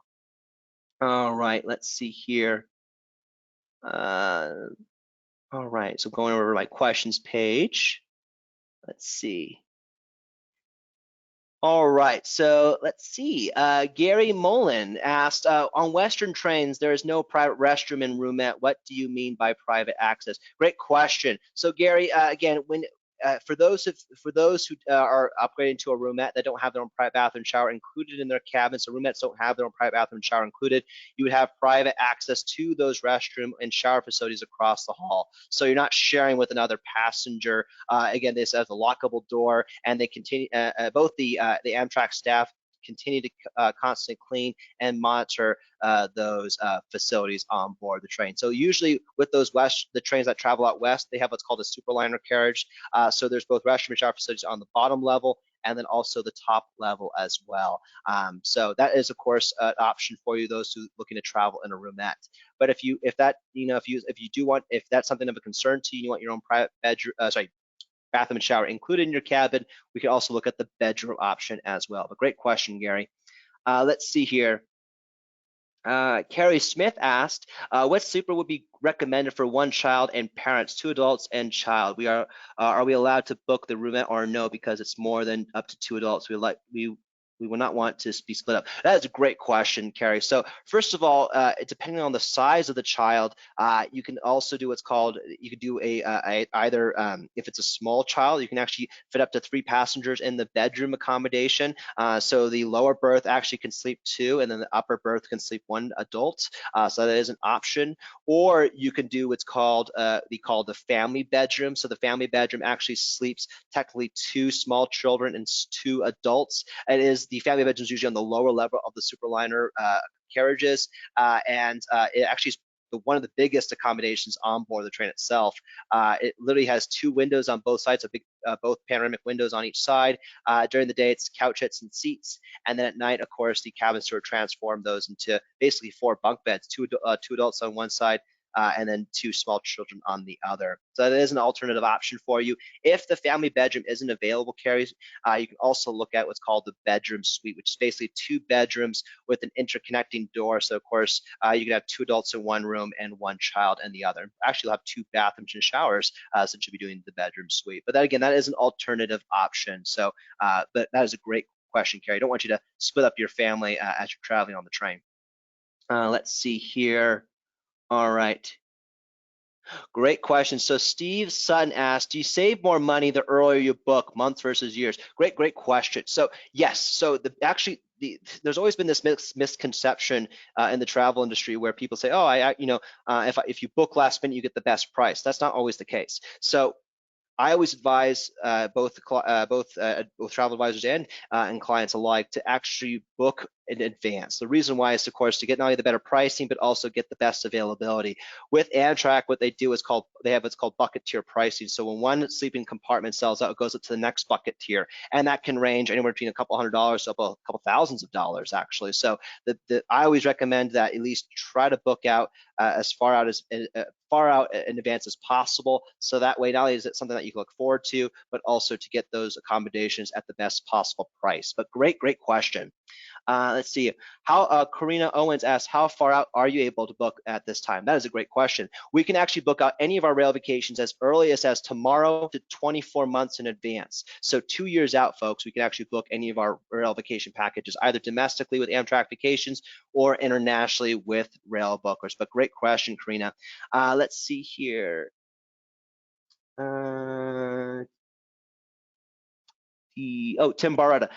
All right, let's see here. All right, so going over my questions page. Let's see. All right, so let's see. Gary Mullen asked, on Western trains, there is no private restroom in Roomette. What do you mean by private access? Great question. So Gary, again, for those who are upgrading to a Roomette that don't have their own private bathroom shower included in their cabin, so Roomettes don't have their own private bathroom shower included, you would have private access to those restroom and shower facilities across the hall. So you're not sharing with another passenger. Again, this has a lockable door, and they continue. Both the Amtrak staff continue to constantly clean and monitor those facilities on board the train. So usually with those the trains that travel out west, they have what's called a superliner carriage. So there's both restroom and shower facilities on the bottom level and then also the top level as well. So that is, of course, an option for you, those who looking to travel in a roomette. But if that's something of a concern to you, you want your own private bedroom, bathroom and shower included in your cabin, we can also look at the bedroom option as well. But great question, Gary. Let's see here. Carrie Smith asked, what sleeper would be recommended for one child and parents, 2 adults and child? Are we allowed to book the roomette or no, because it's more than up to 2 adults? We will not want to be split up. That is a great question, Carrie. So first of all, depending on the size of the child, you can also do what's called, you could do either, if it's a small child, you can actually fit up to 3 passengers in the bedroom accommodation. So the lower berth actually can sleep 2, and then the upper berth can sleep 1 adult. So that is an option. Or you can do what's called the family bedroom. So the family bedroom actually sleeps technically 2 small children and 2 adults. The family bedroom is usually on the lower level of the superliner carriages, and it actually is one of the biggest accommodations on board the train itself. It literally has 2 windows on both sides, both panoramic windows on each side. During the day, it's couchettes and seats, and then at night, of course, the cabin steward transformed those into basically 4 bunk beds, 2 adults on one side, and then 2 small children on the other. So that is an alternative option for you. If the family bedroom isn't available, Carrie, you can also look at what's called the bedroom suite, which is basically 2 bedrooms with an interconnecting door. So of course, you can have 2 adults in one room and 1 child in the other. Actually, you'll have 2 bathrooms and showers since you'll be doing the bedroom suite. But that, again, that is an alternative option. So, but that is a great question, Carrie. I don't want you to split up your family as you're traveling on the train. Let's see here. All right. Great question. So Steve Sutton asked, do you save more money the earlier you book, months versus years? Great question. So yes, so there's always been this misconception in the travel industry where people say, oh, if you book last minute, you get the best price. That's not always the case. So I always advise both travel advisors and clients alike to actually book in advance. The reason why is, of course, to get not only the better pricing, but also get the best availability. With Amtrak, what they do is they have what's called bucket tier pricing. So when one sleeping compartment sells out, it goes up to the next bucket tier, and that can range anywhere between a couple $100s to a couple thousands of dollars, actually. So I always recommend that at least try to book out as far out in advance as possible. So that way, not only is it something that you can look forward to, but also to get those accommodations at the best possible price. But great question. Let's see. Karina Owens asked, how far out are you able to book at this time? That is a great question. We can actually book out any of our rail vacations as early as tomorrow to 24 months in advance. So 2 years out, folks, we can actually book any of our rail vacation packages, either domestically with Amtrak Vacations or internationally with rail bookers. But great question, Karina. Let's see here. Tim Barretta.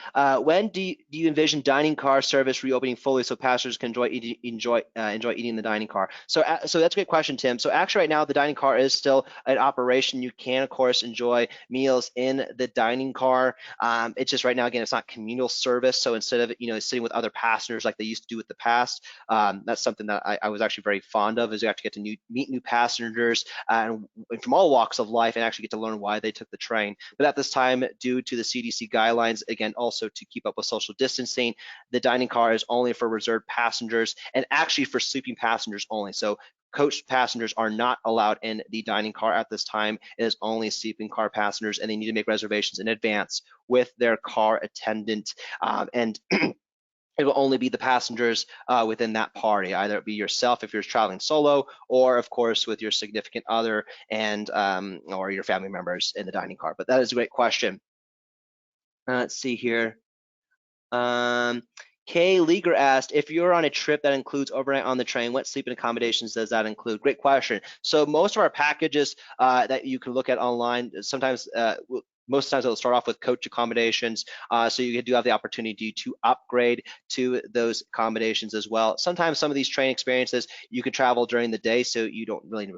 When do you envision dining car service reopening fully so passengers can enjoy eating in the dining car? So that's a great question, Tim. So actually, right now the dining car is still in operation. You can, of course, enjoy meals in the dining car. It's just right now, again, it's not communal service. So instead of sitting with other passengers like they used to do with the past, that's something that I was actually very fond of. Is you actually get to meet new passengers and from all walks of life, and actually get to learn why they took the train. But at this time, due to the CDC guidelines, again, also to keep up with social distancing, the dining car is only for reserved passengers and actually for sleeping passengers only. So Coach passengers are not allowed in the dining car at this time. It is only sleeping car passengers, and they need to make reservations in advance with their car attendant. And it will only be the passengers within that party, either it be yourself if you're traveling solo, or of course with your significant other and or your family members in the dining car. But that is a great question. Let's see here. Kay Leager asked, if you're on a trip that includes overnight on the train, what sleeping accommodations does that include? Great question. So most of our packages that you can look at online, sometimes most times it'll start off with coach accommodations, so you do have the opportunity to upgrade to those accommodations as well. Sometimes some of these train experiences you can travel during the day, so you don't really,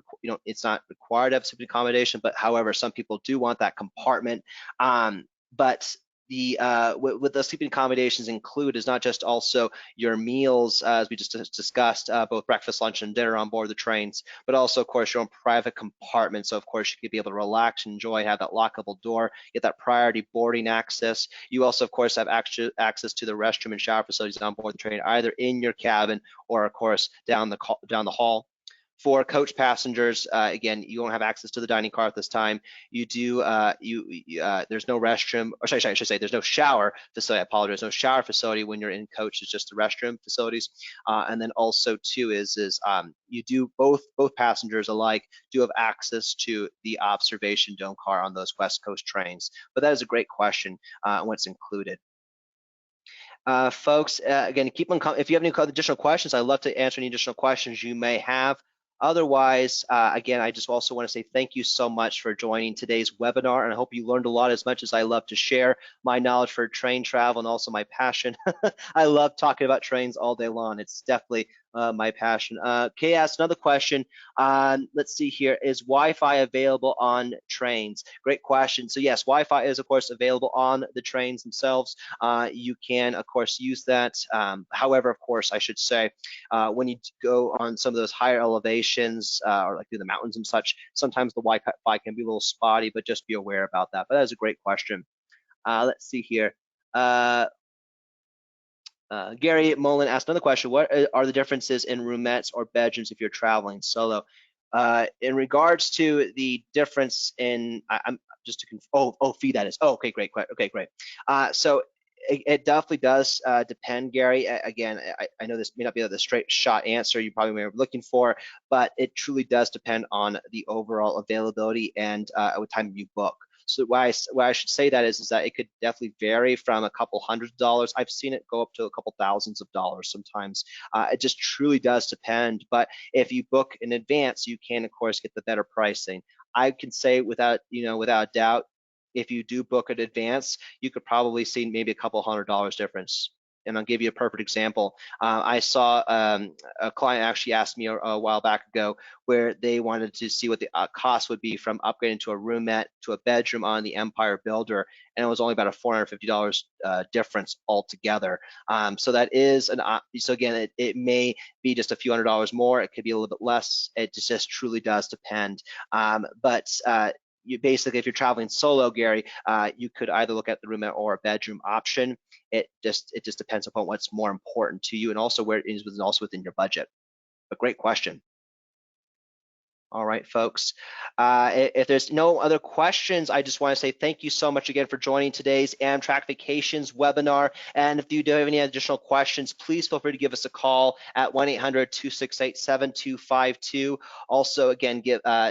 it's not required to have sleeping accommodation, but however, some people do want that compartment. But the what the sleeping accommodations include is not just also your meals, as we just discussed, both breakfast, lunch, and dinner on board the trains, but also, of course, your own private compartment. So, of course, you could be able to relax, enjoy, have that lockable door, get that priority boarding access. You also, of course, have access to the restroom and shower facilities on board the train, either in your cabin or, of course, down the hall. For coach passengers, again, you won't have access to the dining car at this time. You do, there's no restroom, or sorry, I should say there's no shower facility. I apologize, no shower facility when you're in coach. It's just the restroom facilities. And then also too is you do both passengers alike do have access to the observation dome car on those West Coast trains. But that is a great question. What's included. Folks, again, keep on. If you have any additional questions, I'd love to answer any additional questions you may have. Otherwise, again, I just also want to say thank you so much for joining today's webinar, and I hope you learned a lot as much as I love to share my knowledge for train travel and also my passion. I love talking about trains all day long. It's definitely my passion. Kay asked another question. Let's see here. Is Wi-Fi available on trains? Great question. So yes, Wi-Fi is of course available on the trains themselves. You can of course use that. However, of course, I should say, when you go on some of those higher elevations or like through the mountains and such, sometimes the Wi-Fi can be a little spotty, but just be aware about that. But that is a great question. Let's see here. Gary Mullen asked another question. What are the differences in roomettes or bedrooms if you're traveling solo? In regards to the difference in, I'm just to fee that is. Oh, okay, great. Okay, great. So it definitely does depend, Gary. Again, I know this may not be the straight shot answer you probably may be looking for, but it truly does depend on the overall availability and what time you book. So why I should say that is that it could definitely vary from a couple $100s. I've seen it go up to a couple thousands of dollars sometimes. It just truly does depend. But if you book in advance, you can of course get the better pricing. I can say without a doubt, if you do book in advance, you could probably see maybe a couple $100 difference. And I'll give you a perfect example. I saw a client actually asked me a while back ago where they wanted to see what the cost would be from upgrading to a roomette to a bedroom on the Empire Builder, and it was only about a $450 difference altogether. So that is so again, it may be just a few $100s more. It could be a little bit less. It just truly does depend. But you basically, if you're traveling solo, Gary, you could either look at the roomette or a bedroom option. It just depends upon what's more important to you and also where it is within your budget. But great question. All right, folks. If there's no other questions, I just want to say thank you so much again for joining today's Amtrak Vacations webinar. And if you do have any additional questions, please feel free to give us a call at 1-800-268-7252. Also, again,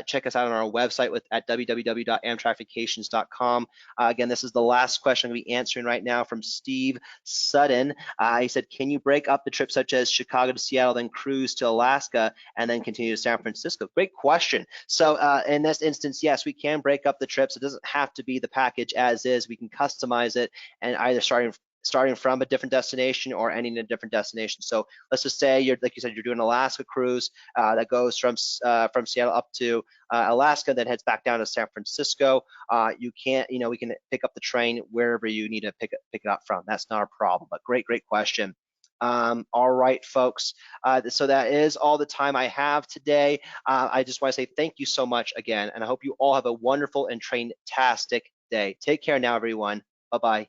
check us out on our website at www.amtrakvacations.com. Again, this is the last question I'm going to be answering right now from Steve Sutton. He said, can you break up the trip such as Chicago to Seattle, then cruise to Alaska, and then continue to San Francisco? Great question. So in this instance, yes, we can break up the trips. It doesn't have to be the package as is. We can customize it and either starting from a different destination or ending in a different destination. So let's just say like you said, you're doing an Alaska cruise that goes from Seattle up to Alaska, then heads back down to San Francisco. We can pick up the train wherever you need to pick it up from. That's not a problem. But great question. All right, folks. So that is all the time I have today. I just want to say thank you so much again, and I hope you all have a wonderful and train-tastic day. Take care now, everyone. Bye-bye.